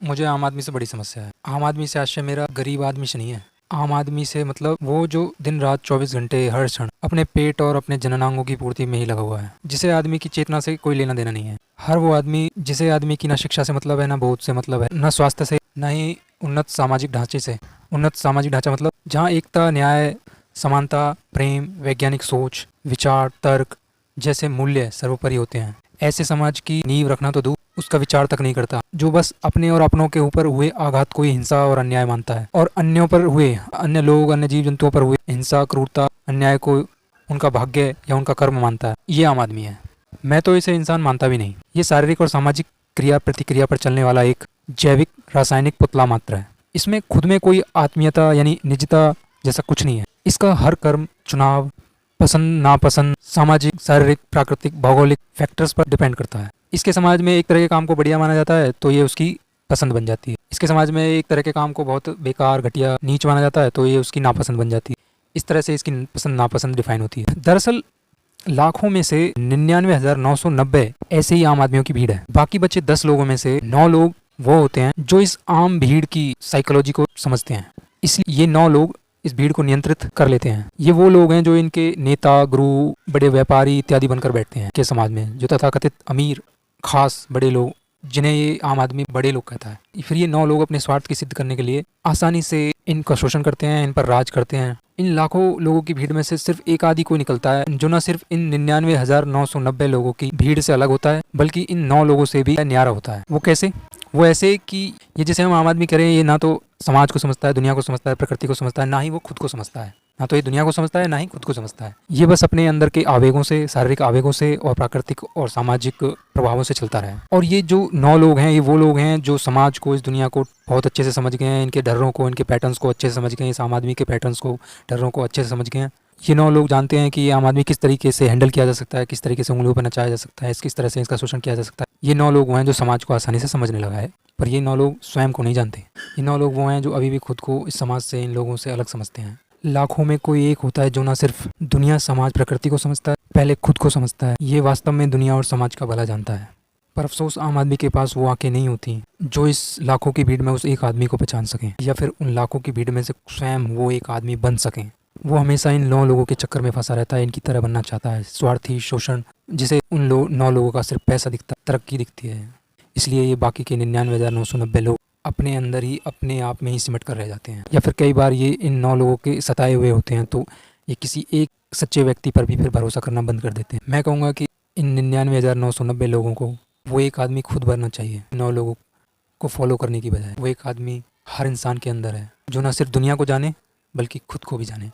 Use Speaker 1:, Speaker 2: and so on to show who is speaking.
Speaker 1: मुझे आम आदमी से बड़ी समस्या है। आम आदमी से आशय मेरा गरीब आदमी से नहीं है। आम आदमी से मतलब वो जो दिन रात 24 घंटे हर क्षण अपने पेट और अपने जननांगों की पूर्ति में ही लगा हुआ है, जिसे आदमी की चेतना से कोई लेना देना नहीं है। हर वो आदमी जिसे आदमी की ना शिक्षा से मतलब है, ना बोध से मतलब है, ना स्वास्थ्य से, ना ही उन्नत सामाजिक ढांचे से। उन्नत सामाजिक ढांचा मतलब जहाँ एकता, न्याय, समानता, प्रेम, वैज्ञानिक सोच, विचार, तर्क जैसे मूल्य सर्वोपरि होते हैं। ऐसे समाज की नींव रखना तो दूर, उसका विचार तक नहीं करता, जो बस अपने और अपनों के ऊपर हुए आघात को ही हिंसा और अन्याय मानता है, और अन्यों पर हुए, अन्य लोग, अन्य जीव जंतुओं पर हुए हिंसा, क्रूरता, अन्याय को उनका भाग्य या उनका कर्म मानता है। ये आम आदमी है। मैं तो इसे इंसान मानता भी नहीं। ये शारीरिक और सामाजिक क्रिया प्रतिक्रिया पर चलने वाला एक जैविक रासायनिक पुतला मात्र है। इसमें खुद में कोई आत्मीयता यानी निजता जैसा कुछ नहीं है। इसका हर कर्म, चुनाव, पसंद नापसंद सामाजिक, शारीरिक, प्राकृतिक, भौगोलिक फैक्टर्स पर डिपेंड करता है। इसके समाज में एक तरह के काम को बढ़िया माना जाता है तो ये उसकी पसंद बन जाती है। इसके समाज में एक तरह के काम को बहुत बेकार, घटिया, नीच माना जाता है तो ये उसकी नापसंद बन जाती है। इस तरह से इसकी पसंद नापसंद डिफाइन होती है। दरअसल लाखों में से 99,990 ऐसे ही आम आदमियों की भीड़ है। बाकी बचे 10 लोगों में से 9 लोग वो होते हैं जो इस आम भीड़ की साइकोलॉजी को समझते हैं। इसलिए ये 9 लोग इस भीड़ को नियंत्रित कर लेते हैं। ये वो लोग हैं जो इनके नेता, गुरु, बड़े व्यापारी इत्यादि बनकर बैठते हैं के समाज में, जो तथाकथित अमीर, खास बड़े लोग, जिन्हें ये आम आदमी बड़े लोग कहता है। फिर ये 9 लोग अपने स्वार्थ की सिद्ध करने के लिए आसानी से इनका शोषण करते हैं, इन पर राज करते हैं। इन लाखों लोगों की भीड़ में से सिर्फ एक आदि कोई निकलता है जो न सिर्फ इन 99,990 लोगों की भीड़ से अलग होता है, बल्कि इन 9 लोगों से भी न्यारा होता है। वो कैसे? वो ऐसे कि ये जैसे हम आम आदमी कह रहे हैं, ये ना तो समाज को समझता है, दुनिया को समझता है, प्रकृति को समझता है, ना ही वो खुद को समझता है। ना तो ये दुनिया को समझता है, ना ही खुद को समझता है। ये बस अपने अंदर के आवेगों से, शारीरिक आवेगों से और प्राकृतिक और सामाजिक प्रभावों से चलता रहा है। और ये जो 9 लोग हैं, ये वो लोग हैं जो समाज को, इस दुनिया को बहुत अच्छे से समझ गए हैं, इनके डरों को, इनके पैटर्न्स को अच्छे से समझ गए हैं, इस आम आदमी के पैटर्न्स को, डरों को अच्छे से समझ गए हैं। ये 9 लोग जानते हैं कि ये आम आदमी किस तरीके से हैंडल किया जा सकता है, किस तरीके से उंगलियों पर नचाया जा सकता है, किस तरह से इसका शोषण किया जा सकता है। ये 9 लोग वो हैं जो समाज को आसानी से समझने लगा है, पर ये 9 लोग स्वयं को नहीं जानते। ये 9 लोग वो हैं जो अभी भी खुद को इस समाज से, इन लोगों से अलग समझते हैं। लाखों में कोई एक होता है जो ना सिर्फ दुनिया, समाज, प्रकृति को समझता है, पहले खुद को समझता है। ये वास्तव में दुनिया और समाज का भला जानता है। पर अफसोस आम आदमी के पास वो आंखें नहीं होती जो इस लाखों की भीड़ में उस एक आदमी को पहचान सकें, या फिर उन लाखों की भीड़ में से स्वयं वो एक आदमी बन सकें। वो हमेशा इन 9 लोगों के चक्कर में फंसा रहता है, इनकी तरह बनना चाहता है। स्वार्थी शोषण, जिसे उन 9 लोगों का सिर्फ पैसा दिखता, तरक्की दिखती है। इसलिए ये बाकी के 99,990 लोग अपने अंदर ही, अपने आप में ही सिमट कर रह जाते हैं। या फिर कई बार ये इन 9 लोगों के सताए हुए होते हैं तो ये किसी एक सच्चे व्यक्ति पर भी फिर भरोसा करना बंद कर देते हैं। मैं कहूँगा कि इन 99,990 लोगों को वो एक आदमी खुद बनना चाहिए। 9 लोगों को फॉलो करने की बजाय वो एक आदमी हर इंसान के अंदर है जो ना सिर्फ दुनिया को जाने बल्कि खुद को भी जाने।